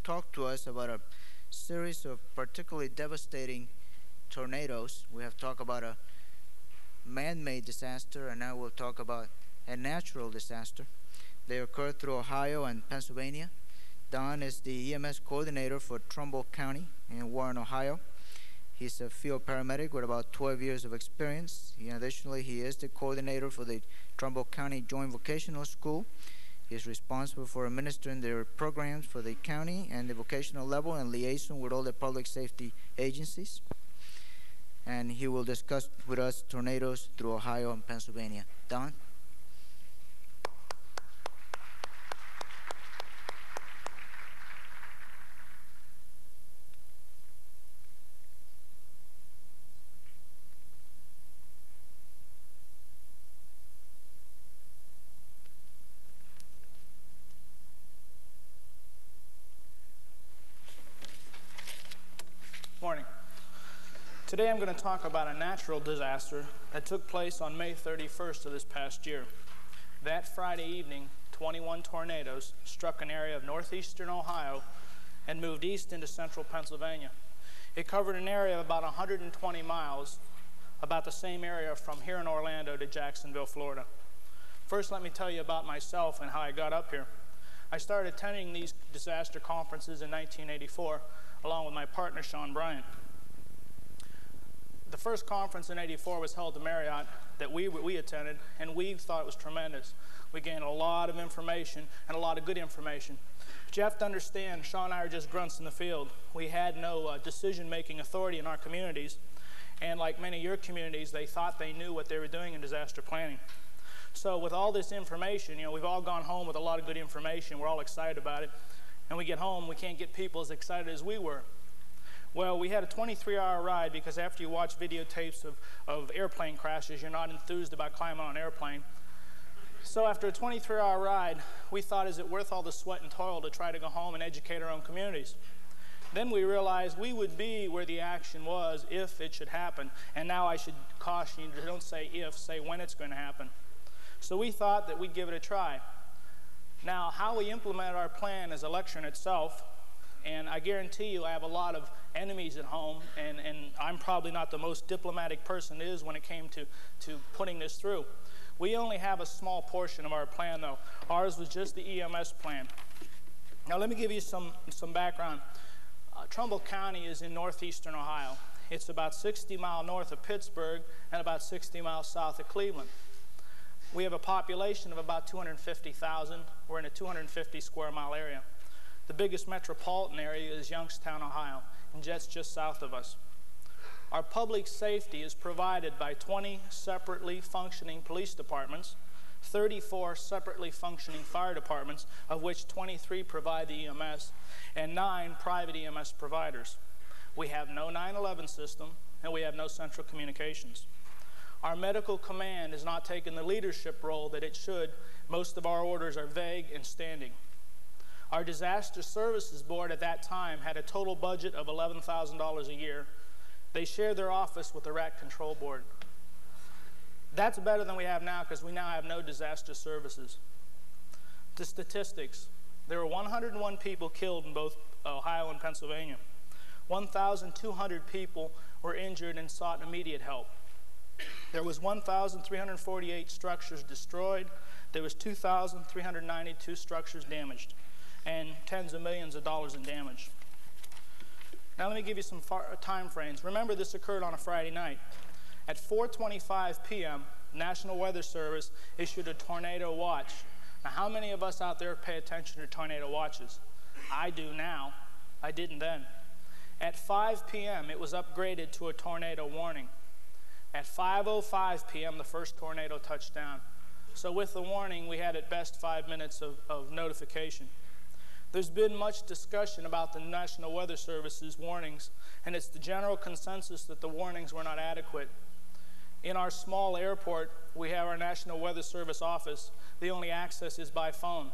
talk to us about a series of particularly devastating tornadoes. We have talked about a man-made disaster, and now we'll talk about a natural disaster. They occurred through Ohio and Pennsylvania. Don is the EMS coordinator for Trumbull County in Warren, Ohio. He's a field paramedic with about 12 years of experience. Additionally, he is the coordinator for the Trumbull County Joint Vocational School. He is responsible for administering their programs for the county and the vocational level and liaison with all the public safety agencies. And he will discuss with us tornadoes through Ohio and Pennsylvania. Don? Morning. Today I'm going to talk about a natural disaster that took place on May 31st of this past year. That Friday evening, 21 tornadoes struck an area of northeastern Ohio and moved east into central Pennsylvania. It covered an area of about 120 miles, about the same area from here in Orlando to Jacksonville, Florida. First, let me tell you about myself and how I got up here. I started attending these disaster conferences in 1984, along with my partner, Sean Bryant. The first conference in '84 was held at Marriott that we attended, and we thought it was tremendous. We gained a lot of information, and a lot of good information. But you have to understand, Sean and I are just grunts in the field. We had no decision-making authority in our communities, and like many of your communities, they thought they knew what they were doing in disaster planning. So with all this information, we've all gone home with a lot of good information. We're all excited about it. And we get home, we can't get people as excited as we were. Well, we had a 23-hour ride because after you watch videotapes of airplane crashes, you're not enthused about climbing on an airplane. So after a 23-hour ride, we thought, is it worth all the sweat and toil to try to go home and educate our own communities? Then we realized we would be where the action was if it should happen. And now I should caution you, don't say if, say when it's going to happen. So we thought that we'd give it a try. Now, how we implemented our plan is a lecture in itself, and I guarantee you I have a lot of enemies at home, and I'm probably not the most diplomatic person there is when it came to putting this through. We only have a small portion of our plan, though. Ours was just the EMS plan. Now, let me give you some background. Trumbull County is in northeastern Ohio. It's about 60 miles north of Pittsburgh and about 60 miles south of Cleveland. We have a population of about 250,000. We're in a 250 square mile area. The biggest metropolitan area is Youngstown, Ohio, and that's just south of us. Our public safety is provided by 20 separately functioning police departments, 34 separately functioning fire departments, of which 23 provide the EMS, and 9 private EMS providers. We have no 911 system, and we have no central communications. Our medical command is not taking the leadership role that it should. Most of our orders are vague and standing. Our disaster services board at that time had a total budget of $11,000 a year. They shared their office with the RAC control board. That's better than we have now because we now have no disaster services. The statistics. There were 101 people killed in both Ohio and Pennsylvania. 1,200 people were injured and sought immediate help. There was 1,348 structures destroyed. There was 2,392 structures damaged, and tens of millions of dollars in damage. Now let me give you some time frames. Remember, this occurred on a Friday night. At 4:25 p.m., National Weather Service issued a tornado watch. Now, how many of us out there pay attention to tornado watches? I do now. I didn't then. At 5 p.m., it was upgraded to a tornado warning. At 5:05 p.m., the first tornado touched down. So with the warning, we had at best 5 minutes of notification. There's been much discussion about the National Weather Service's warnings, and it's the general consensus that the warnings were not adequate. In our small airport, we have our National Weather Service office. The only access is by phone.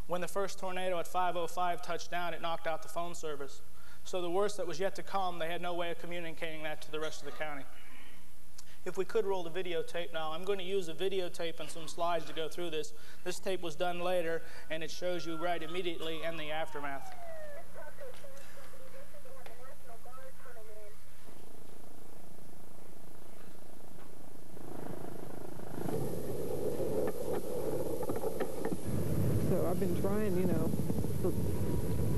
When the first tornado at 5:05 touched down, it knocked out the phone service. So the worst that was yet to come, they had no way of communicating that to the rest of the county. If we could roll the videotape now, I'm going to use a videotape and some slides to go through this. This tape was done later, and it shows you right immediately and the aftermath. So I've been trying, you know,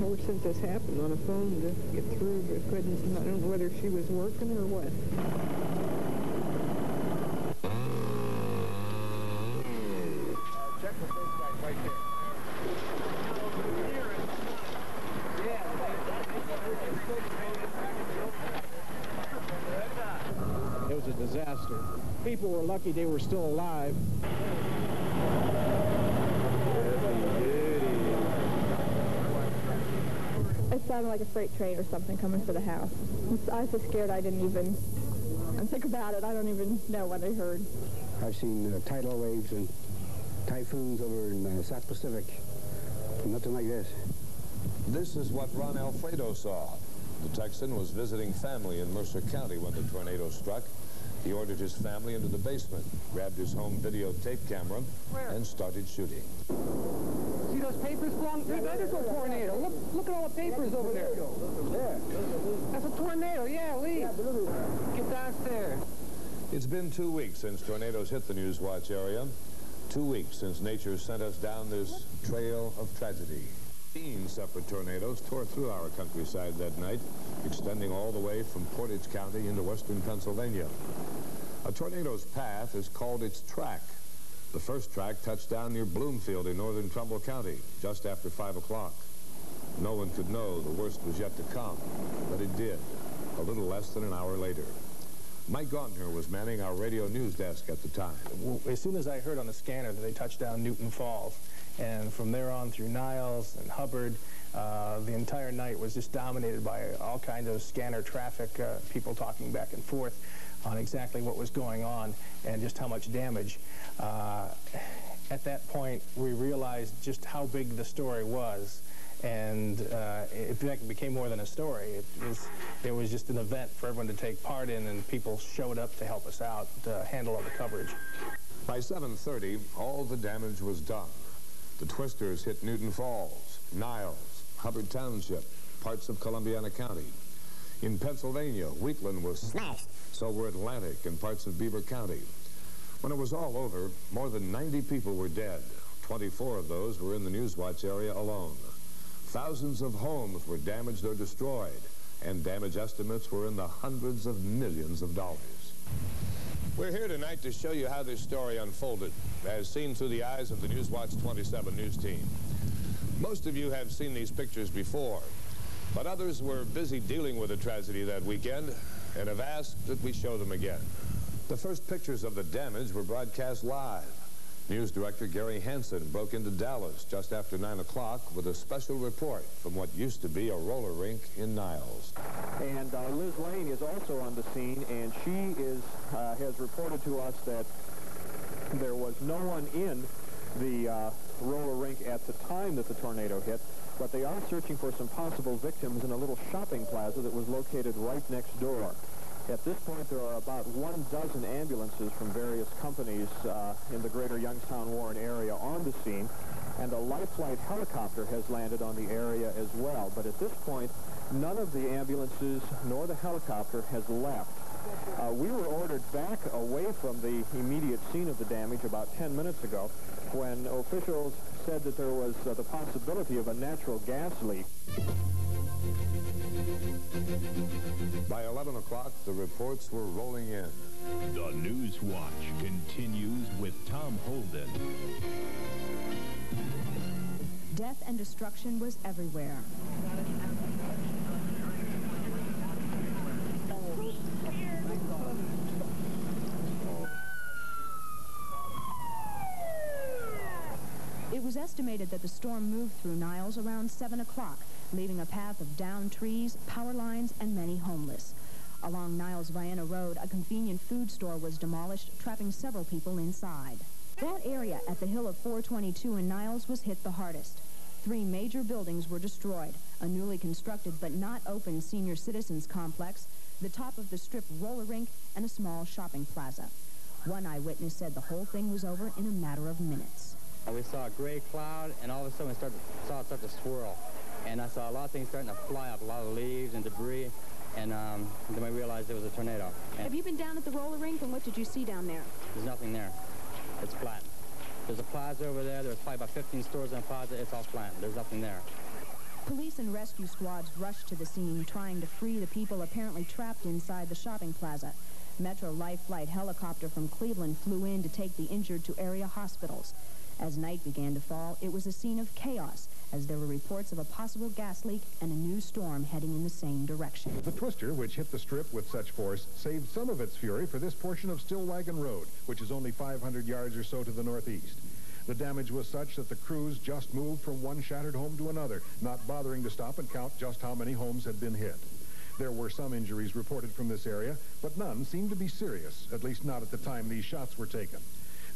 ever since this happened on the phone to get through, but couldn't. I don't know whether she was working or what. Check the first guy right there. It was a disaster. People were lucky they were still alive. It sounded like a freight train or something coming for the house. I was so scared I didn't even think about it. I don't even know what I heard. I've seen tidal waves and typhoons over in the South Pacific. Nothing like this. This is what Ron Alfredo saw. The Texan was visiting family in Mercer County when the tornado struck. He ordered his family into the basement, grabbed his home videotape camera, and started shooting. See those papers flung? That is a tornado. Look at all the papers over there. That's a tornado. Yeah, leave. Get downstairs. It's been 2 weeks since tornadoes hit the Newswatch area. 2 weeks since nature sent us down this trail of tragedy. 15 separate tornadoes tore through our countryside that night, extending all the way from Portage County into western Pennsylvania. A tornado's path is called its track. The first track touched down near Bloomfield in northern Trumbull County just after 5 o'clock. No one could know the worst was yet to come, but it did, a little less than an hour later. Mike Gaunter was manning our radio news desk at the time. As soon as I heard on the scanner that they touched down Newton Falls, and from there on through Niles and Hubbard, the entire night was just dominated by all kinds of scanner traffic, people talking back and forth on exactly what was going on and just how much damage. At that point, we realized just how big the story was. And in fact, it became more than a story. It was just an event for everyone to take part in, and people showed up to help us out, to handle all the coverage. By 7:30, all the damage was done. The twisters hit Newton Falls, Niles, Hubbard Township, parts of Columbiana County. In Pennsylvania, Wheatland was smashed. So were Atlantic and parts of Beaver County. When it was all over, more than 90 people were dead. 24 of those were in the Newswatch area alone. Thousands of homes were damaged or destroyed, and damage estimates were in the hundreds of millions of dollars. We're here tonight to show you how this story unfolded, as seen through the eyes of the Newswatch 27 news team. Most of you have seen these pictures before, but others were busy dealing with the tragedy that weekend and have asked that we show them again. The first pictures of the damage were broadcast live. News director Gary Hansen broke into Dallas just after 9 o'clock with a special report from what used to be a roller rink in Niles. And Liz Lane is also on the scene, and she has reported to us that there was no one in the roller rink at the time that the tornado hit, but they are searching for some possible victims in a little shopping plaza that was located right next door. At this point, there are about 12 ambulances from various companies in the greater Youngstown-Warren area on the scene, and a life flight helicopter has landed on the area as well. But at this point, none of the ambulances nor the helicopter has left. We were ordered back away from the immediate scene of the damage about 10 minutes ago when officials said that there was the possibility of a natural gas leak. By 11 o'clock, the reports were rolling in. The News Watch continues with Tom Holden. Death and destruction was everywhere. It was estimated that the storm moved through Niles around 7 o'clock, leaving a path of downed trees, power lines, and many homeless. Along Niles-Vienna Road, a convenient food store was demolished, trapping several people inside. That area at the hill of 422 in Niles was hit the hardest. 3 major buildings were destroyed, a newly constructed but not open senior citizens complex, the top of the strip roller rink, and a small shopping plaza. One eyewitness said the whole thing was over in a matter of minutes. We saw a gray cloud, and all of a sudden we saw it start to swirl. and I saw a lot of things starting to fly up, a lot of leaves and debris, and then I realized there was a tornado. And have you been down at the roller rink, and what did you see down there? there's nothing there. It's flat. There's a plaza over there. There's probably about 15 stores in the plaza. It's all flat. There's nothing there. Police and rescue squads rushed to the scene, trying to free the people apparently trapped inside the shopping plaza. Metro Life Flight helicopter from Cleveland flew in to take the injured to area hospitals. As night began to fall, it was a scene of chaos, as there were reports of a possible gas leak and a new storm heading in the same direction. The twister, which hit the strip with such force, saved some of its fury for this portion of Stillwagon Road, which is only 500 yards or so to the northeast. The damage was such that the crews just moved from one shattered home to another, not bothering to stop and count just how many homes had been hit. There were some injuries reported from this area, but none seemed to be serious, at least not at the time these shots were taken.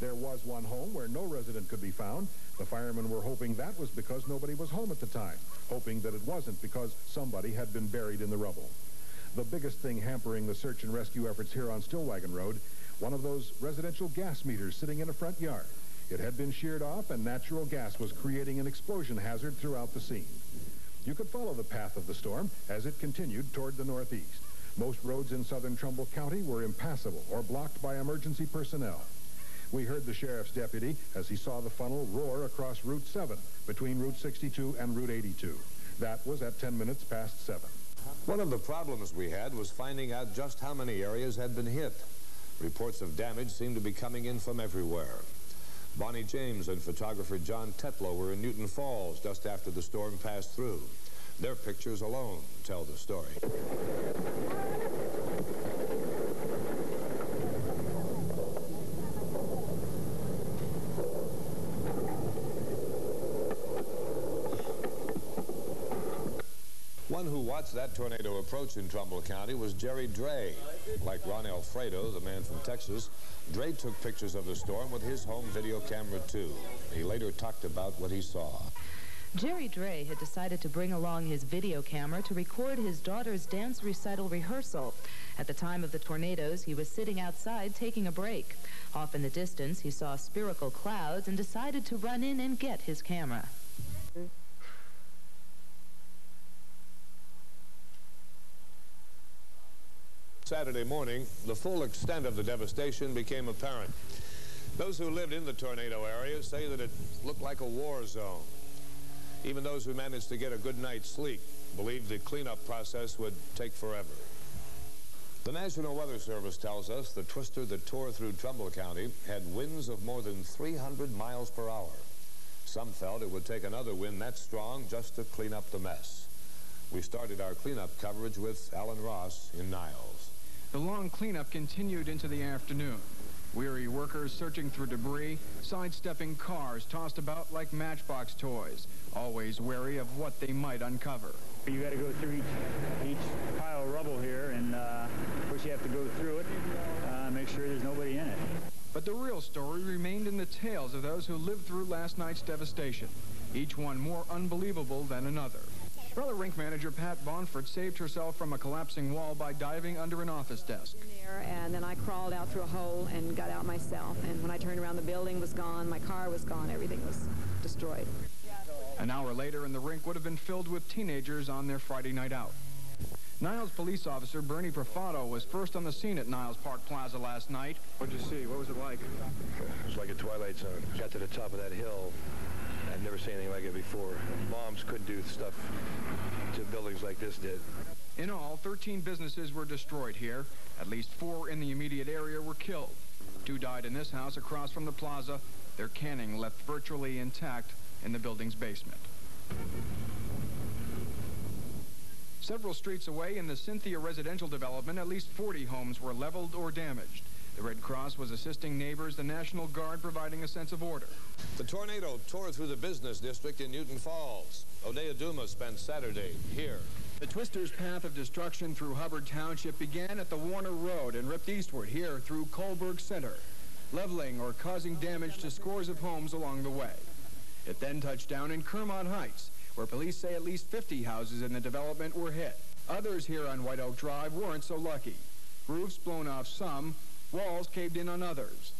There was one home where no resident could be found. The firemen were hoping that was because nobody was home at the time, hoping that it wasn't because somebody had been buried in the rubble. The biggest thing hampering the search and rescue efforts here on Stillwagon Road, one of those residential gas meters sitting in a front yard. It had been sheared off, and natural gas was creating an explosion hazard throughout the scene. You could follow the path of the storm as it continued toward the northeast. Most roads in southern Trumbull County were impassable or blocked by emergency personnel. We heard the sheriff's deputy as he saw the funnel roar across Route 7 between Route 62 and Route 82. That was at 10 minutes past 7. One of the problems we had was finding out just how many areas had been hit. Reports of damage seemed to be coming in from everywhere. Bonnie James and photographer John Tetlow were in Newton Falls just after the storm passed through. Their pictures alone tell the story. One who watched that tornado approach in Trumbull County was Jerry Dre. Like Ron Alfredo, the man from Texas, Dre took pictures of the storm with his home video camera, too. He later talked about what he saw. Jerry Dre had decided to bring along his video camera to record his daughter's dance recital rehearsal. At the time of the tornadoes, he was sitting outside taking a break. Off in the distance, he saw spherical clouds and decided to run in and get his camera. Saturday morning, the full extent of the devastation became apparent. Those who lived in the tornado area say that it looked like a war zone. Even those who managed to get a good night's sleep believed the cleanup process would take forever. The National Weather Service tells us the twister that tore through Trumbull County had winds of more than 300 miles per hour. Some felt it would take another wind that strong just to clean up the mess. We started our cleanup coverage with Alan Ross in Niles. The long cleanup continued into the afternoon. Weary workers searching through debris, sidestepping cars tossed about like matchbox toys, always wary of what they might uncover. You got to go through each pile of rubble here, and of course you have to go through it, make sure there's nobody in it. But the real story remained in the tales of those who lived through last night's devastation, each one more unbelievable than another. Roller rink manager Pat Bonford saved herself from a collapsing wall by diving under an office desk. And then I crawled out through a hole and got out myself. And when I turned around, the building was gone, my car was gone, everything was destroyed. An hour later, and the rink would have been filled with teenagers on their Friday night out. Niles police officer Bernie Profato was first on the scene at Niles Park Plaza last night. What'd you see? What was it like? It was like a twilight zone. Got to the top of that hill. I've never seen anything like it before. Bombs couldn't do stuff to buildings like this did. In all, 13 businesses were destroyed here. At least 4 in the immediate area were killed. 2 died in this house across from the plaza. Their canning left virtually intact in the building's basement. Several streets away in the Cynthia residential development, at least 40 homes were leveled or damaged. The Red Cross was assisting neighbors, the National Guard providing a sense of order. The tornado tore through the business district in Newton Falls. Odea Duma spent Saturday here. The twister's path of destruction through Hubbard Township began at the Warner Road and ripped eastward here through Colberg Center, leveling or causing damage to scores of homes along the way. It then touched down in Kermont Heights, where police say at least 50 houses in the development were hit. Others here on White Oak Drive weren't so lucky. Roofs blown off some, walls caved in on others.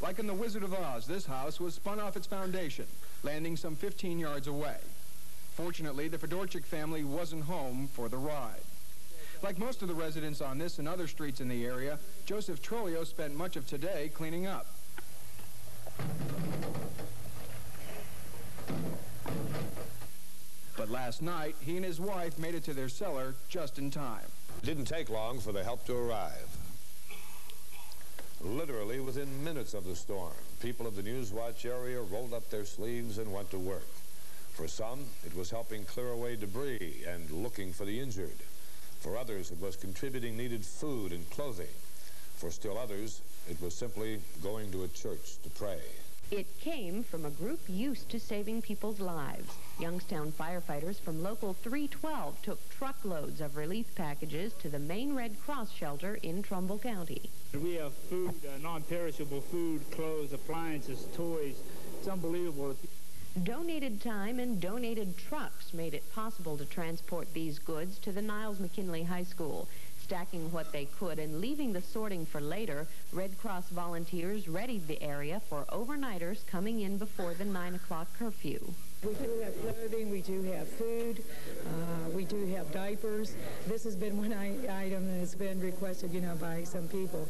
Like in The Wizard of Oz, this house was spun off its foundation, landing some 15 yards away. Fortunately, the Fedorchik family wasn't home for the ride. Like most of the residents on this and other streets in the area, Joseph Trolio spent much of today cleaning up. But last night, he and his wife made it to their cellar just in time. It didn't take long for the help to arrive. Literally within minutes of the storm, people of the Newswatch area rolled up their sleeves and went to work. For some, it was helping clear away debris and looking for the injured. For others, it was contributing needed food and clothing. For still others, it was simply going to a church to pray. It came from a group used to saving people's lives. Youngstown firefighters from Local 312 took truckloads of relief packages to the main Red Cross shelter in Trumbull County. We have food, non-perishable food, clothes, appliances, toys. It's unbelievable. Donated time and donated trucks made it possible to transport these goods to the Niles McKinley High School. Stacking what they could and leaving the sorting for later, Red Cross volunteers readied the area for overnighters coming in before the 9 o'clock curfew. We do have clothing, we do have food, we do have diapers. This has been one item that's been requested, by some people.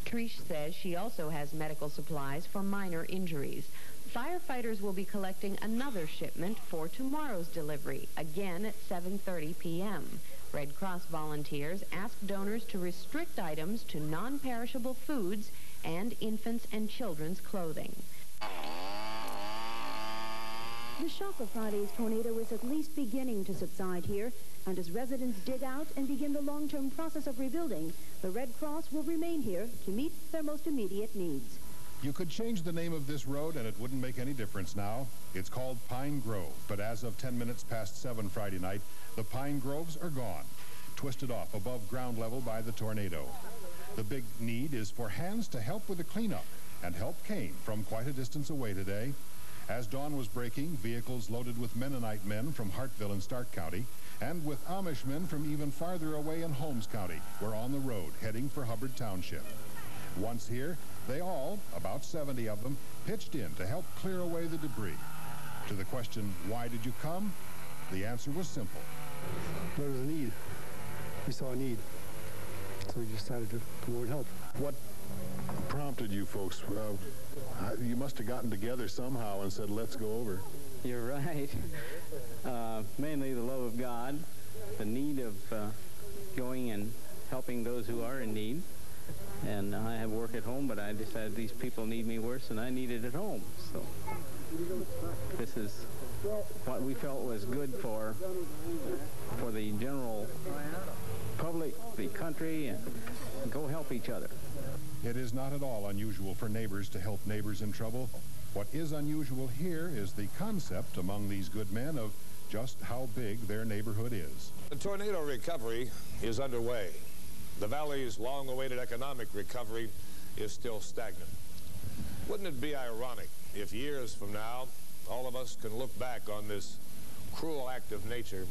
Trish says she also has medical supplies for minor injuries. Firefighters will be collecting another shipment for tomorrow's delivery, again at 7:30 p.m. Red Cross volunteers asked donors to restrict items to non-perishable foods and infants and children's clothing. The shock of Friday's tornado is at least beginning to subside here, and as residents dig out and begin the long-term process of rebuilding, the Red Cross will remain here to meet their most immediate needs. You could change the name of this road and it wouldn't make any difference now. It's called Pine Grove, but as of 10 minutes past 7 Friday night, the pine groves are gone, twisted off above ground level by the tornado. The big need is for hands to help with the cleanup, and help came from quite a distance away today. As dawn was breaking, vehicles loaded with Mennonite men from Hartville and Stark County and with Amish men from even farther away in Holmes County were on the road heading for Hubbard Township. Once here, they all, about 70 of them, pitched in to help clear away the debris. To the question, why did you come? The answer was simple. There was a need. We saw a need. So we decided to come over and help. What prompted you folks? You must have gotten together somehow and said, let's go over. You're right. Mainly the love of God, the need of going and helping those who are in need. And I have work at home, but I decided these people need me worse than I needed at home. So this is what we felt was good for the general public, the country, and go help each other. It is not at all unusual for neighbors to help neighbors in trouble. What is unusual here is the concept among these good men of just how big their neighborhood is. The tornado recovery is underway. The valley's long-awaited economic recovery is still stagnant. Wouldn't it be ironic if years from now, all of us can look back on this cruel act of nature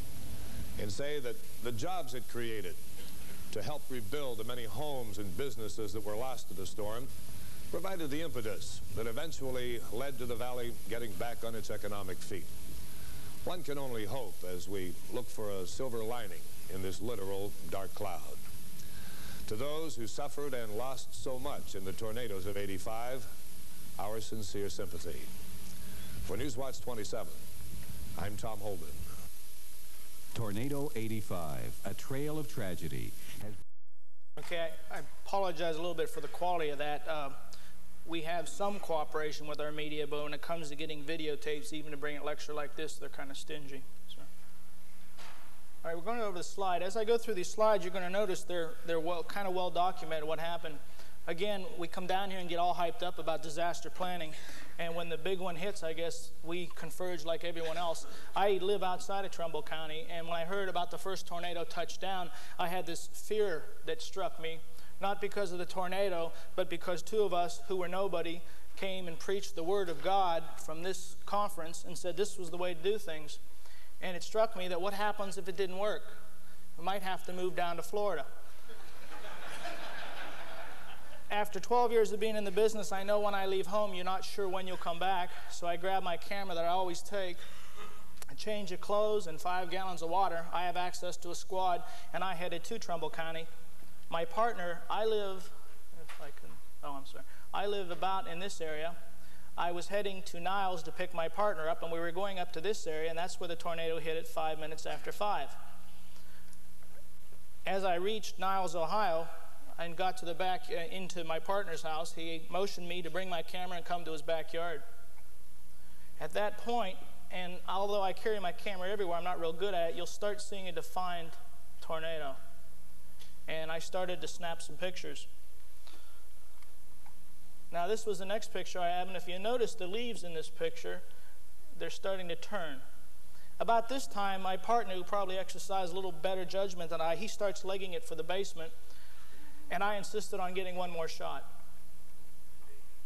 and say that the jobs it created to help rebuild the many homes and businesses that were lost to the storm provided the impetus that eventually led to the valley getting back on its economic feet? One can only hope as we look for a silver lining in this literal dark cloud. To those who suffered and lost so much in the tornadoes of '85, our sincere sympathy. For Newswatch 27, I'm Tom Holden. Tornado 85, a trail of tragedy. Okay, I apologize a little bit for the quality of that. We have some cooperation with our media, but when it comes to getting videotapes, even to bring a lecture like this, they're kind of stingy. So. All right, we're going over the slide. As I go through these slides, you're going to notice they're kind of well documented what happened. Again, we come down here and get all hyped up about disaster planning, and when the big one hits, I guess we converge like everyone else. I live outside of Trumbull County, and when I heard about the first tornado touchdown, I had this fear that struck me, not because of the tornado, but because two of us who were nobody came and preached the Word of God from this conference and said this was the way to do things. And it struck me that what happens if it didn't work? We might have to move down to Florida. After 12 years of being in the business, I know when I leave home, you're not sure when you'll come back. So I grab my camera that I always take. I change of clothes and 5 gallons of water. I have access to a squad, and I headed to Trumbull County. My partner, I live about in this area. I was heading to Niles to pick my partner up, and we were going up to this area, and that's where the tornado hit at 5 minutes after 5. As I reached Niles, Ohio, and got to the back into my partner's house, he motioned me to bring my camera and come to his backyard. At that point, and although I carry my camera everywhere, I'm not real good at it, you'll start seeing a defined tornado. And I started to snap some pictures. Now this was the next picture I have, and if you notice the leaves in this picture, they're starting to turn. About this time, my partner, who probably exercised a little better judgment than I, he starts legging it for the basement, and I insisted on getting one more shot.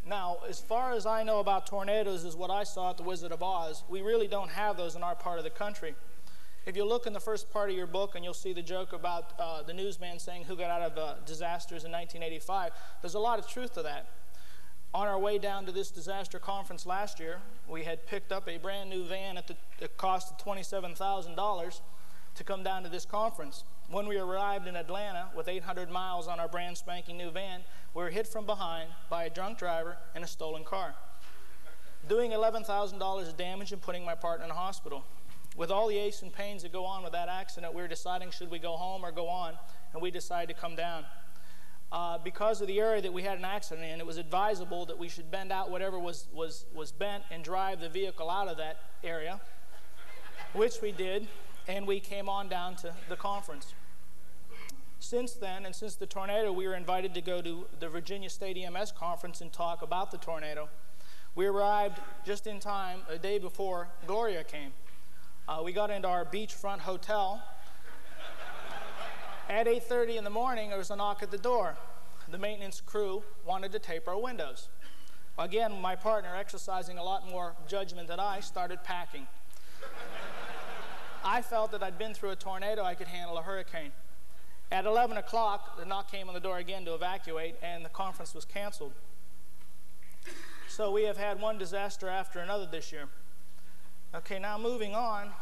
Now, as far as I know about tornadoes is what I saw at the Wizard of Oz. We really don't have those in our part of the country. If you look in the first part of your book and you'll see the joke about the newsman saying who got out of disasters in 1985, there's a lot of truth to that. On our way down to this disaster conference last year, we had picked up a brand new van at the cost of $27,000 to come down to this conference. When we arrived in Atlanta with 800 miles on our brand spanking new van, we were hit from behind by a drunk driver in a stolen car, doing $11,000 of damage and putting my partner in a hospital. With all the aches and pains that go on with that accident, we were deciding should we go home or go on, and we decided to come down. Because of the area that we had an accident in, it was advisable that we should bend out whatever was bent and drive the vehicle out of that area, which we did, and we came on down to the conference. Since then, and since the tornado, we were invited to go to the Virginia State EMS conference and talk about the tornado. We arrived just in time, a day before Gloria came. We got into our beachfront hotel. At 8:30 in the morning, there was a knock at the door. The maintenance crew wanted to tape our windows. Again, my partner, exercising a lot more judgment than I, started packing. I felt that I'd been through a tornado, I could handle a hurricane. At 11 o'clock, the knock came on the door again to evacuate, and the conference was canceled. So we have had one disaster after another this year. Okay, now moving on.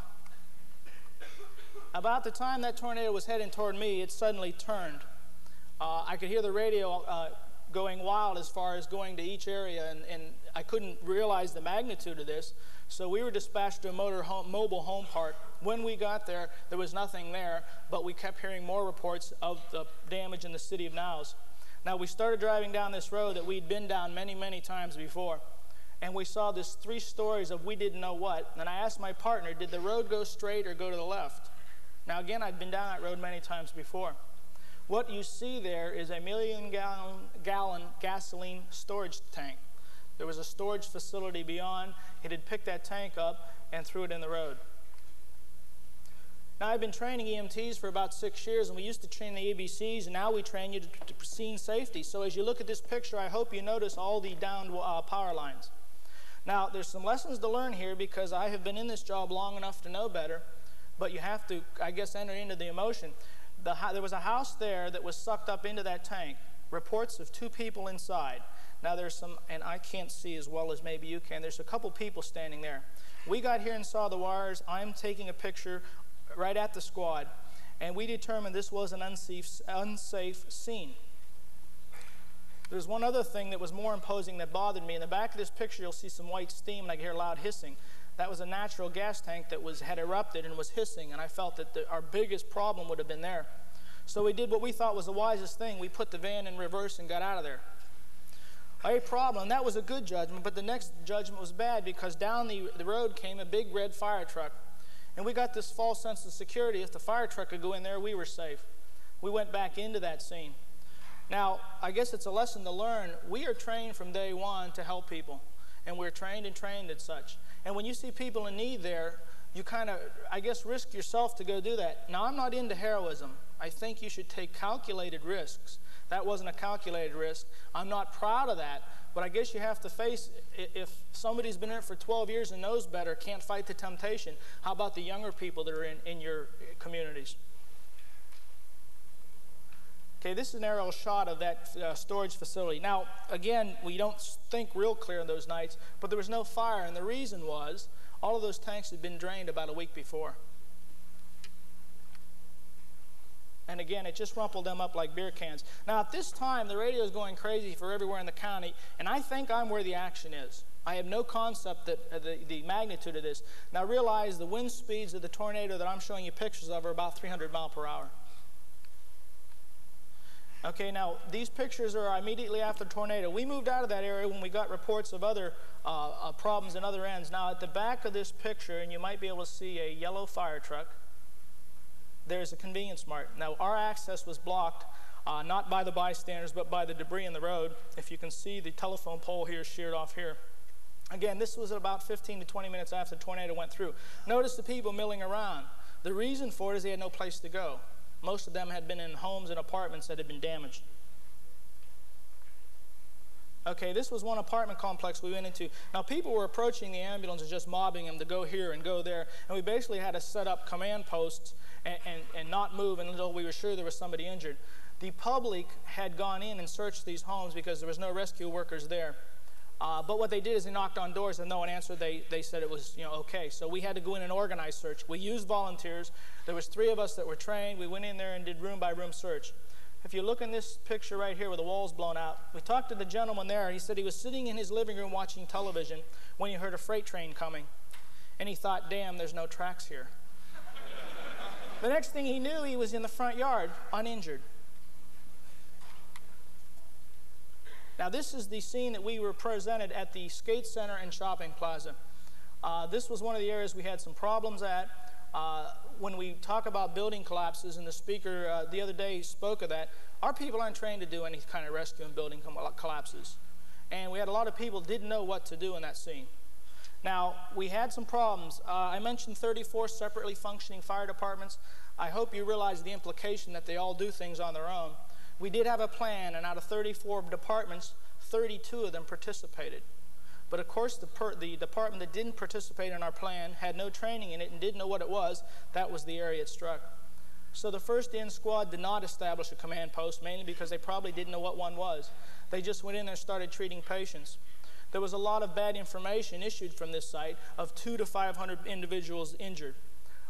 About the time that tornado was heading toward me, it suddenly turned. I could hear the radio going wild as far as going to each area, and I couldn't realize the magnitude of this, so we were dispatched to a mobile home park. When we got there, there was nothing there, but we kept hearing more reports of the damage in the city of Niles. Now, we started driving down this road that we'd been down many, many times before, and we saw this 3 stories of we didn't know what, and I asked my partner, did the road go straight or go to the left? Now, again, I'd been down that road many times before. What you see there is a 1 million gallon gasoline storage tank. There was a storage facility beyond. It had picked that tank up and threw it in the road. Now, I've been training EMTs for about 6 years, and we used to train the ABCs, and now we train you to scene safety. So as you look at this picture, I hope you notice all the downed power lines. Now, there's some lessons to learn here because I have been in this job long enough to know better, but you have to, I guess, enter into the emotion. There was a house there that was sucked up into that tank. Reports of 2 people inside. Now there's some, and I can't see as well as maybe you can, there's a couple people standing there. We got here and saw the wires. I'm taking a picture right at the squad, and we determined this was an unsafe scene. There's one other thing that was more imposing that bothered me. In the back of this picture, you'll see some white steam, and I can hear loud hissing. That was a natural gas tank that had erupted and was hissing, and I felt that our biggest problem would have been there. So we did what we thought was the wisest thing. We put the van in reverse and got out of there. A problem, that was a good judgment, but the next judgment was bad because down the road came a big red fire truck. And we got this false sense of security. If the fire truck could go in there, we were safe. We went back into that scene. Now, I guess it's a lesson to learn. We are trained from day one to help people, and we're trained and trained as such. And when you see people in need there, you kind of, I guess, risk yourself to go do that. Now, I'm not into heroism. I think you should take calculated risks. That wasn't a calculated risk. I'm not proud of that, but I guess you have to face, if somebody's been in it for 12 years and knows better, can't fight the temptation, how about the younger people that are in your communities? Okay, this is an aerial shot of that storage facility. Now, again, we don't think real clear on those nights, but there was no fire, and the reason was All of those tanks had been drained about a week before. And again, it just rumpled them up like beer cans. Now, at this time, the radio is going crazy for everywhere in the county, and I think I'm where the action is. I have no concept that the magnitude of this. Now, realize the wind speeds of the tornado that I'm showing you pictures of are about 300 miles per hour. Okay, now, these pictures are immediately after the tornado. We moved out of that area when we got reports of other problems in other ends. Now, at the back of this picture, and you might be able to see a yellow fire truck, there's a convenience mart. Now, our access was blocked, not by the bystanders, but by the debris in the road. If you can see, the telephone pole here is sheared off here. Again, this was about 15 to 20 minutes after the tornado went through. Notice the people milling around. The reason for it is they had no place to go. Most of them had been in homes and apartments that had been damaged. Okay, this was one apartment complex we went into. Now, people were approaching the ambulance and just mobbing them to go here and go there. And we basically had to set up command posts and not move until we were sure there was somebody injured. The public had gone in and searched these homes because there was no rescue workers there. But what they did is they knocked on doors and no one answered. They said it was, okay. So we had to go in and organize search. We used volunteers. There was 3 of us that were trained. We went in there and did room-by-room search. If you look in this picture right here where the wall's blown out, we talked to the gentleman there. He said he was sitting in his living room watching television when he heard a freight train coming. And he thought, damn, there's no tracks here. The next thing he knew, he was in the front yard, uninjured. Now, this is the scene that we were presented at the skate center and shopping plaza. This was one of the areas we had some problems at. When we talk about building collapses, and the speaker the other day spoke of that, our people aren't trained to do any kind of rescue in building collapses. And we had a lot of people didn't know what to do in that scene. Now, we had some problems. I mentioned 34 separately functioning fire departments. I hope you realize the implication that they all do things on their own. We did have a plan, and out of 34 departments, 32 of them participated. But of course, the department that didn't participate in our plan had no training in it and didn't know what it was. That was the area it struck. So the first in squad did not establish a command post, mainly because they probably didn't know what one was. They just went in there and started treating patients. There was a lot of bad information issued from this site of 200 to 500 individuals injured.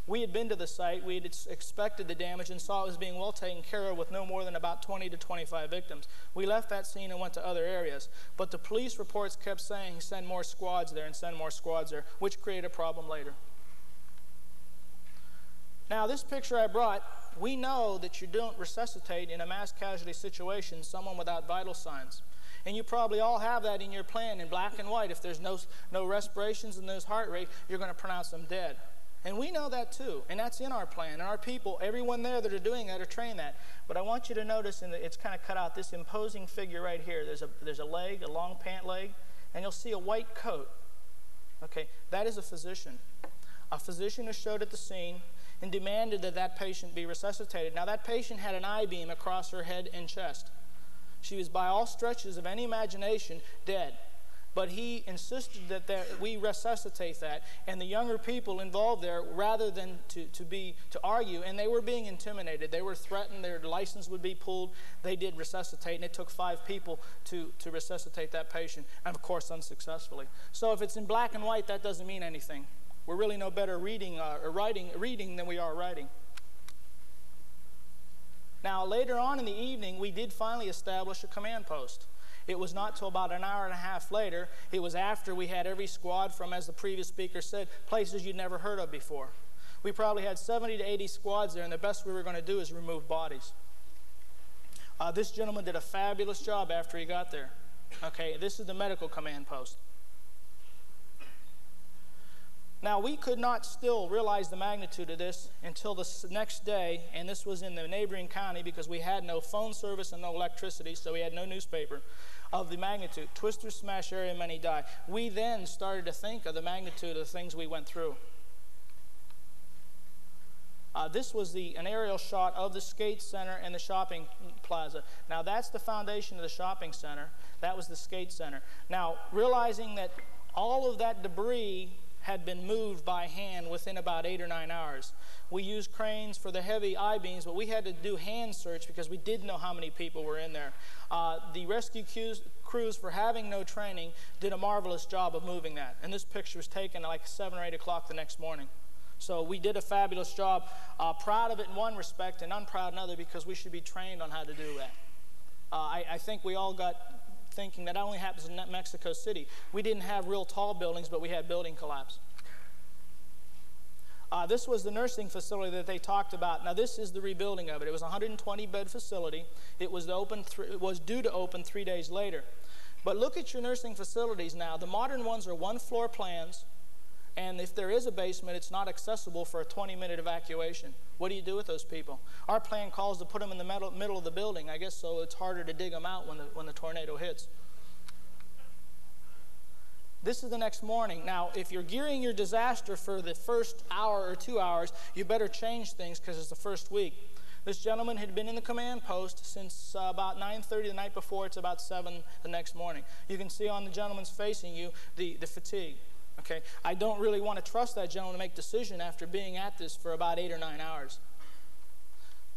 We had been to the site, we had expected the damage and saw it was being well taken care of with no more than about 20 to 25 victims. We left that scene and went to other areas. But the police reports kept saying, send more squads there and send more squads there, which created a problem later. Now, this picture I brought, we know that you don't resuscitate in a mass casualty situation someone without vital signs. And you probably all have that in your plan in black and white. If there's no respirations and there's heart rate, you're going to pronounce them dead. And we know that too, and that's in our plan. And our people, everyone there that are doing that, are trained that. But I want you to notice, and it's kind of cut out, this imposing figure right here. There's a leg, a long pant leg, and you'll see a white coat. Okay, that is a physician. A physician who showed at the scene and demanded that that patient be resuscitated. Now, that patient had an I-beam across her head and chest. She was, by all stretches of any imagination, dead. But he insisted that we resuscitate that, and the younger people involved there, rather than to argue, and they were being intimidated. They were threatened. Their license would be pulled. They did resuscitate, and it took 5 people to resuscitate that patient, and of course unsuccessfully. So if it's in black and white, that doesn't mean anything. We're really no better reading than we are writing. Now, later on in the evening, we did finally establish a command post. It was not till about an hour and a half later. It was after we had every squad from, as the previous speaker said, places you'd never heard of before. We probably had 70 to 80 squads there, and the best we were going to do is remove bodies. This gentleman did a fabulous job after he got there. Okay, this is the medical command post. Now, we could not still realize the magnitude of this until the next day, and this was in the neighboring county because we had no phone service and no electricity, so we had no newspaper, of the magnitude. Twisters smash area, many die. We then started to think of the magnitude of the things we went through. This was an aerial shot of the skate center and the shopping plaza. Now, that's the foundation of the shopping center. That was the skate center. Now, realizing that all of that debris had been moved by hand within about 8 or 9 hours. We used cranes for the heavy I-beams, but we had to do hand search because we didn't know how many people were in there. The rescue crews, for having no training, did a marvelous job of moving that. And this picture was taken at like 7 or 8 o'clock the next morning. So we did a fabulous job. Proud of it in one respect and unproud in another, because we should be trained on how to do that. I think we all got thinking that only happens in Mexico City. We didn't have real tall buildings, but we had building collapse. This was the nursing facility that they talked about. Now, this is the rebuilding of it. It was a 120-bed facility. It was due to open 3 days later. But look at your nursing facilities now. The modern ones are one-floor plans, and if there is a basement, it's not accessible for a 20-minute evacuation. What do you do with those people? Our plan calls to put them in the middle of the building, I guess, so it's harder to dig them out when the tornado hits. This is the next morning. Now, if you're gearing your disaster for the first hour or 2 hours, you better change things because it's the first week. This gentleman had been in the command post since about 9:30 the night before. It's about 7 the next morning. You can see on the gentleman's facing you the fatigue. Okay, I don't really want to trust that gentleman to make a decision after being at this for about 8 or 9 hours.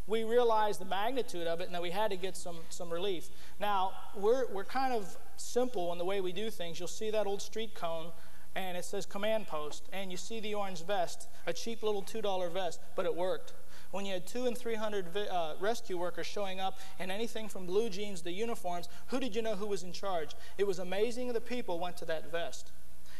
We realized the magnitude of it and that we had to get some relief. Now, we're kind of simple in the way we do things. You'll see that old street cone, and it says command post, and you see the orange vest, a cheap little $2 vest, but it worked. When you had 200 and 300 rescue workers showing up in anything from blue jeans to uniforms, who did you know who was in charge? It was amazing the people went to that vest.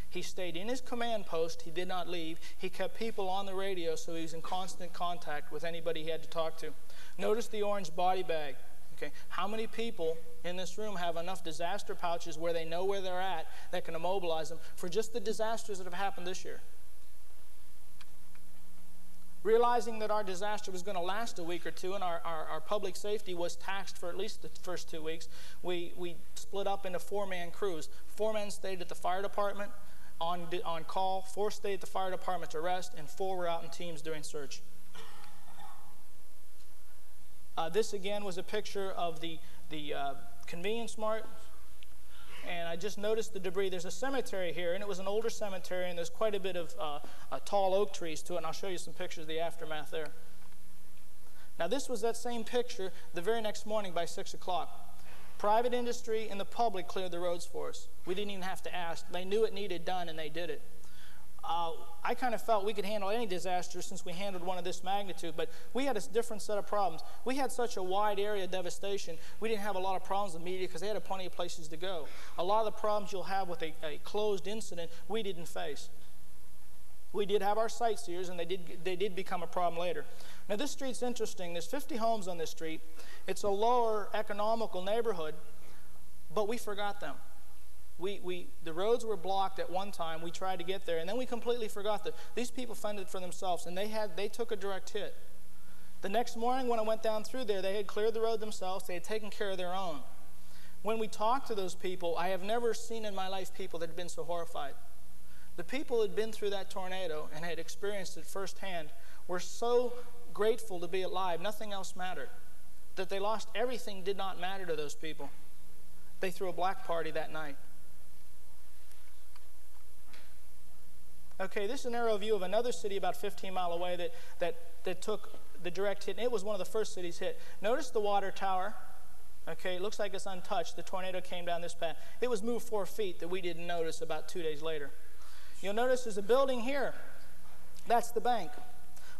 He stayed in his command post. He did not leave. He kept people on the radio, so he was in constant contact with anybody he had to talk to. Notice the orange body bag. Okay, how many people in this room have enough disaster pouches where they know where they're at that can immobilize them for just the disasters that have happened this year? Realizing that our disaster was going to last a week or two and our public safety was taxed for at least the first 2 weeks, we split up into 4-man crews. 4 men stayed at the fire department on call, 4 stayed at the fire department to rest, and 4 were out in teams doing search. This again was a picture of the convenience mart, and I just noticed the debris. There's a cemetery here, and it was an older cemetery, and there's quite a bit of tall oak trees to it, and I'll show you some pictures of the aftermath there. Now, this was that same picture the very next morning by 6 o'clock. Private industry and the public cleared the roads for us. We didn't even have to ask. They knew it needed done, and they did it. I kind of felt we could handle any disaster since we handled one of this magnitude, but we had a different set of problems. We had such a wide area of devastation, we didn't have a lot of problems with the media because they had plenty of places to go. A lot of the problems you'll have with a closed incident, we didn't face. We did have our sightseers, and they did become a problem later. Now, this street's interesting. There's 50 homes on this street. It's a lower economical neighborhood, but we forgot them. The roads were blocked at one time. We tried to get there, and then we completely forgot that these people fended for themselves, and they took a direct hit. The next morning when I went down through there, they had cleared the road themselves. They had taken care of their own. When we talked to those people, I have never seen in my life people that had been so horrified. The people who had been through that tornado and had experienced it firsthand were so grateful to be alive. Nothing else mattered. That they lost everything did not matter to those people. They threw a black party that night. Okay, this is an aerial view of another city about 15 miles away that took the direct hit, and it was one of the first cities hit. Notice the water tower. Okay, it looks like it's untouched. The tornado came down this path. It was moved 4 feet that we didn't notice about 2 days later. You'll notice there's a building here. That's the bank.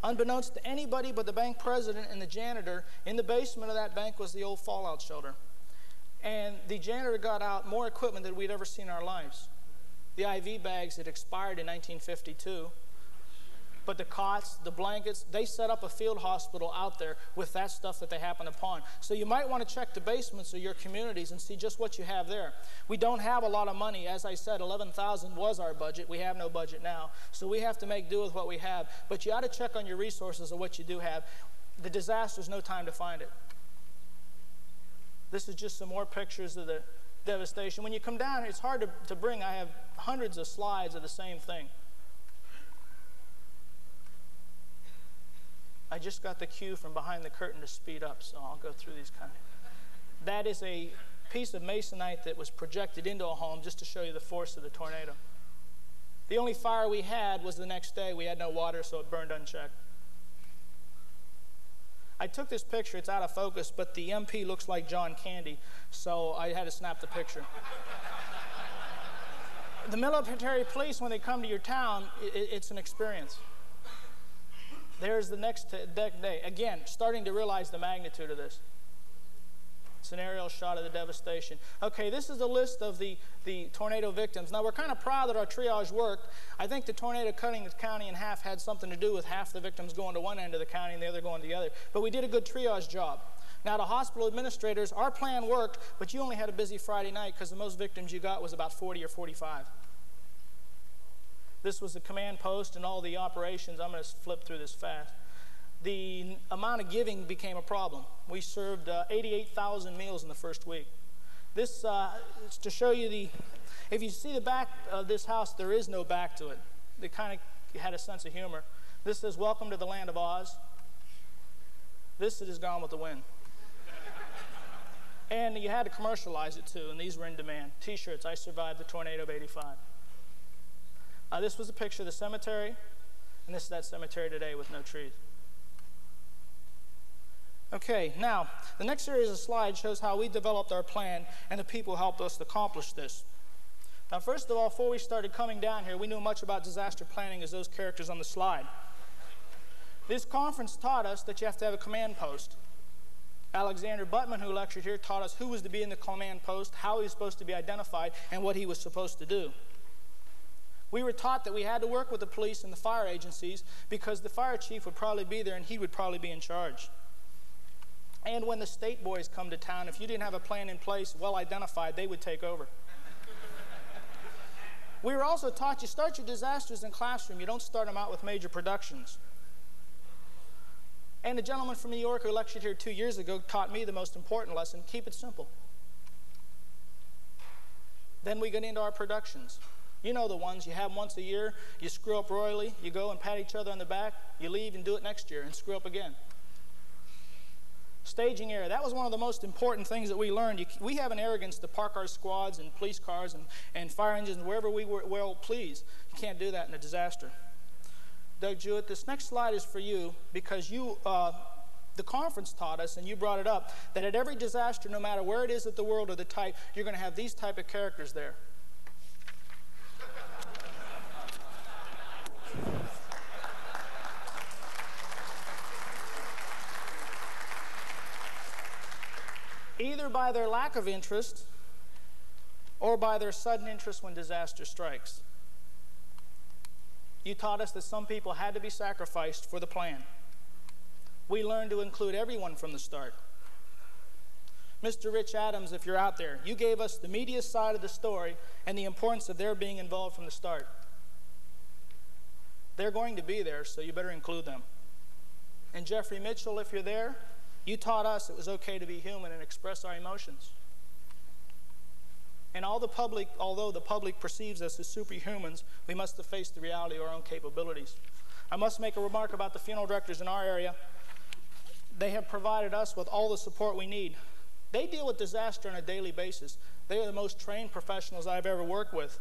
Unbeknownst to anybody but the bank president and the janitor, in the basement of that bank was the old fallout shelter. And the janitor got out more equipment than we'd ever seen in our lives. The IV bags had expired in 1952. But the cots, the blankets, they set up a field hospital out there with that stuff that they happened upon. So you might want to check the basements of your communities and see just what you have there. We don't have a lot of money. As I said, $11,000 was our budget. We have no budget now. So we have to make do with what we have. But you ought to check on your resources of what you do have. The disaster's no time to find it. This is just some more pictures of the devastation. When you come down, it's hard to bring. I have hundreds of slides of the same thing. I just got the cue from behind the curtain to speed up, so I'll go through these kind of. That is a piece of masonite that was projected into a home just to show you the force of the tornado. The only fire we had was the next day. We had no water, so it burned unchecked. I took this picture. It's out of focus, but the MP looks like John Candy, so I had to snap the picture. The military police, when they come to your town, it's an experience. There's the next day. Again, starting to realize the magnitude of this. It's an aerial shot of the devastation. Okay, this is a list of the tornado victims. Now, we're kind of proud that our triage worked. I think the tornado cutting the county in half had something to do with half the victims going to one end of the county and the other going to the other. But we did a good triage job. Now, to hospital administrators, our plan worked, but you only had a busy Friday night because the most victims you got was about 40 or 45. This was the command post and all the operations. I'm going to flip through this fast. The amount of giving became a problem. We served 88,000 meals in the first week. This is to show you if you see the back of this house, there is no back to it. They kind of had a sense of humor. This says, "Welcome to the land of Oz." This is Gone with the Wind. And you had to commercialize it too, and these were in demand. T-shirts, "I survived the tornado of '85. This was a picture of the cemetery, and this is that cemetery today with no trees. Okay, now, the next series of slides shows how we developed our plan and the people who helped us accomplish this. Now, first of all, before we started coming down here, we knew much about disaster planning as those characters on the slide. This conference taught us that you have to have a command post. Alexander Buttman, who lectured here, taught us who was to be in the command post, how he was supposed to be identified, and what he was supposed to do. We were taught that we had to work with the police and the fire agencies because the fire chief would probably be there and he would probably be in charge. And when the state boys come to town, if you didn't have a plan in place, well identified, they would take over. We were also taught you start your disasters in classroom. You don't start them out with major productions. And the gentleman from New York who lectured here 2 years ago taught me the most important lesson: keep it simple. Then we get into our productions. You know the ones. You have them once a year. You screw up royally. You go and pat each other on the back. You leave and do it next year and screw up again. Staging area. That was one of the most important things that we learned. We have an arrogance to park our squads and police cars and fire engines wherever we well please. You can't do that in a disaster. Doug Jewett, this next slide is for you because you, the conference taught us, and you brought it up, that at every disaster, no matter where it is at the world or the type, you're going to have these type of characters there. Either by their lack of interest or by their sudden interest when disaster strikes. You taught us that some people had to be sacrificed for the plan. We learned to include everyone from the start. Mr. Rich Adams, if you're out there, you gave us the media side of the story and the importance of their being involved from the start. They're going to be there, so you better include them. And Jeffrey Mitchell, if you're there, you taught us it was okay to be human and express our emotions. And although the public perceives us as superhumans, we must have faced the reality of our own capabilities. I must make a remark about the funeral directors in our area. They have provided us with all the support we need. They deal with disaster on a daily basis. They are the most trained professionals I've ever worked with.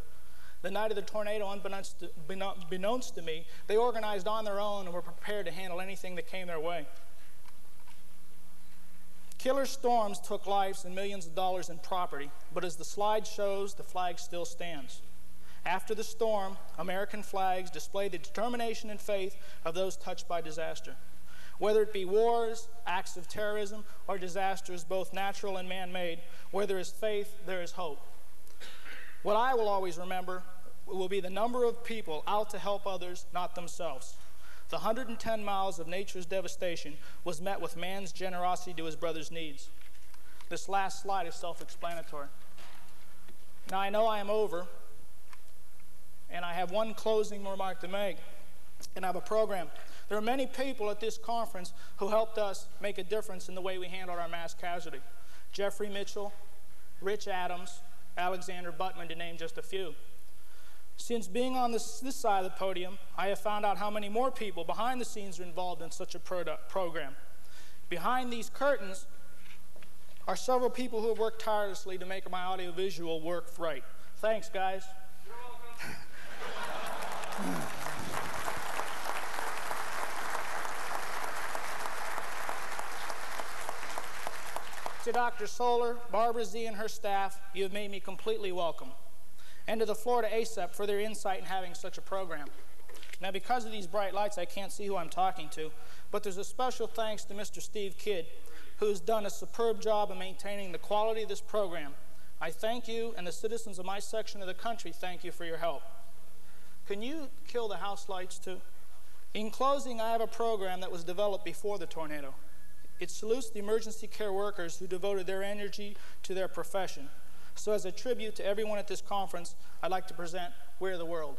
The night of the tornado, unbeknownst to me, they organized on their own and were prepared to handle anything that came their way. Killer storms took lives and millions of dollars in property, but as the slide shows, the flag still stands. After the storm, American flags display the determination and faith of those touched by disaster. Whether it be wars, acts of terrorism, or disasters, both natural and man-made, where there is faith, there is hope. What I will always remember will be the number of people out to help others, not themselves. The 110 miles of nature's devastation was met with man's generosity to his brother's needs. This last slide is self-explanatory. Now, I know I am over, and I have one closing remark to make, and I have a program. There are many people at this conference who helped us make a difference in the way we handled our mass casualty. Jeffrey Mitchell, Rich Adams, Alexander Buttman, to name just a few. Since being on this side of the podium, I have found out how many more people behind the scenes are involved in such a program. Behind these curtains are several people who have worked tirelessly to make my audiovisual work right. Thanks, guys. You're welcome. To Dr. Solar, Barbara Z, and her staff, you have made me completely welcome. And to the Florida ASEP for their insight in having such a program. Now, because of these bright lights, I can't see who I'm talking to, but there's a special thanks to Mr. Steve Kidd, who's done a superb job in maintaining the quality of this program. I thank you, and the citizens of my section of the country thank you for your help. Can you kill the house lights, too? In closing, I have a program that was developed before the tornado. It salutes the emergency care workers who devoted their energy to their profession. So as a tribute to everyone at this conference, I'd like to present We're the World.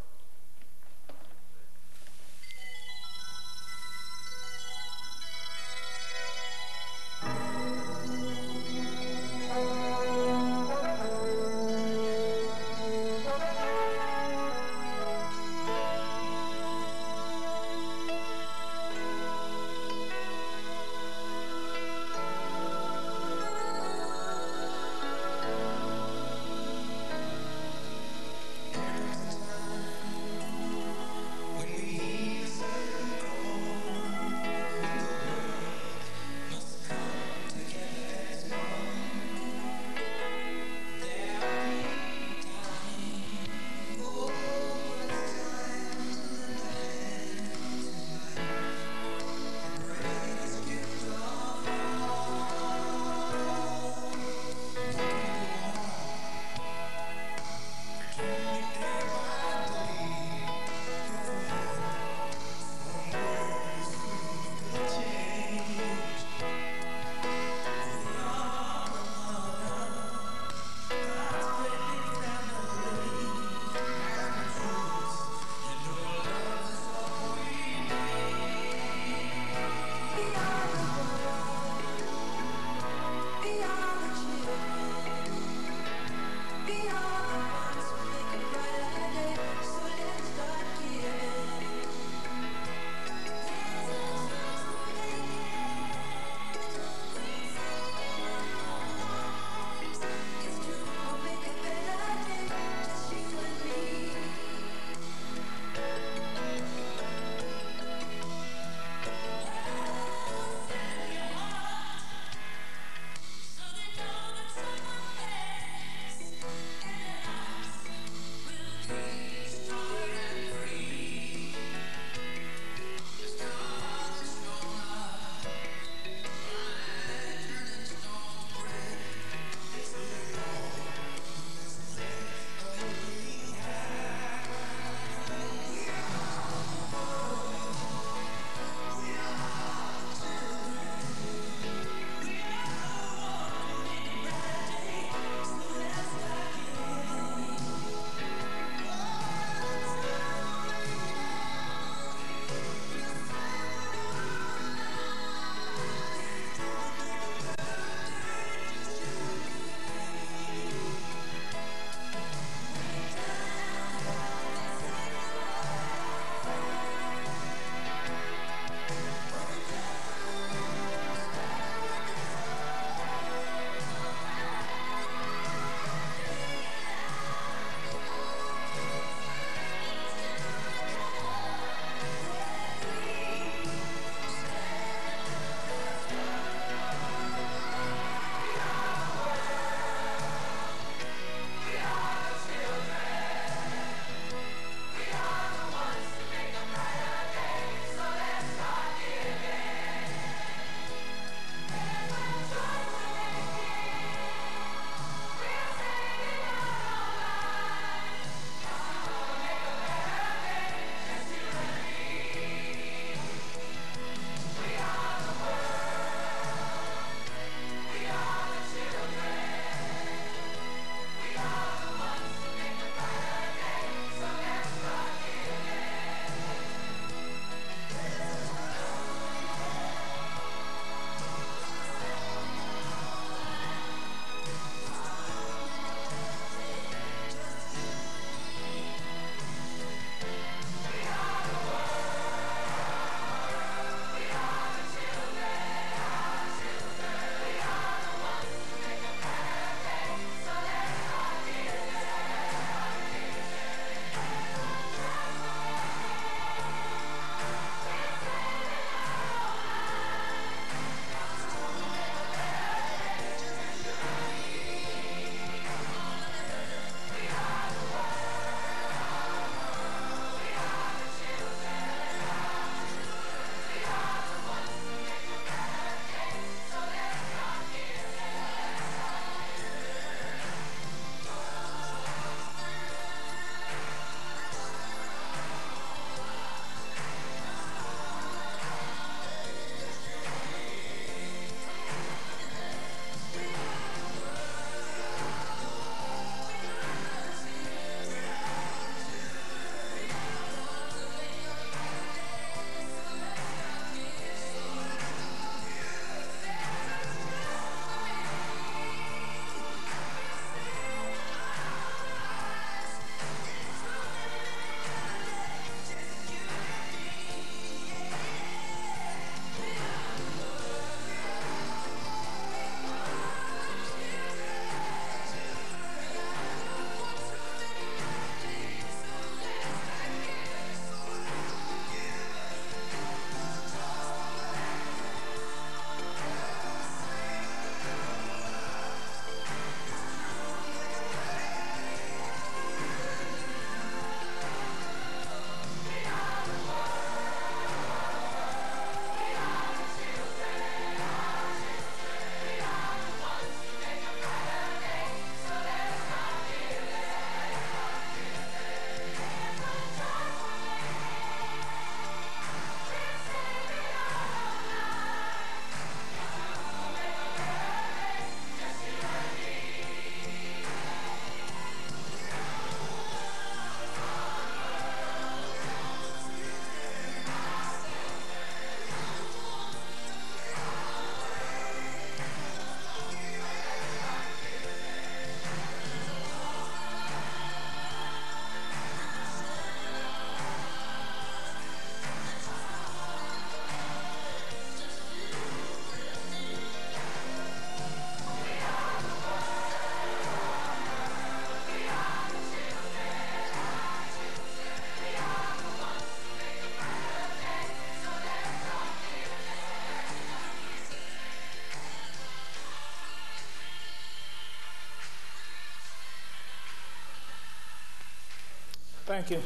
Thank you.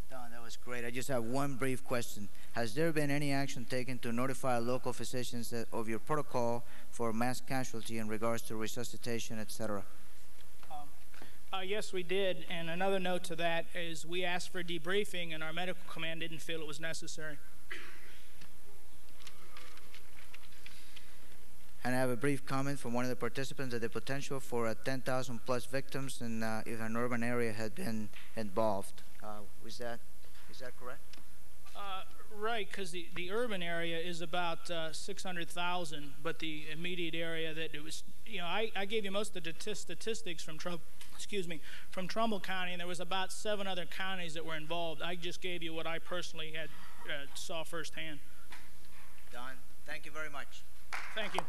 Don, that was great. I just have one brief question. Has there been any action taken to notify local physicians of your protocol for mass casualty in regards to resuscitation, etc.? Yes, we did. And another note to that is we asked for debriefing, and our medical command didn't feel it was necessary. And I have a brief comment from one of the participants that the potential for 10,000 plus victims in if an urban area had been involved. Is that correct? Right, because the urban area is about 600,000, but the immediate area that it was, you know, I gave you most of the statistics from Trumbull County, and there was about 7 other counties that were involved. I just gave you what I personally had saw firsthand. Don, thank you very much. Thank you.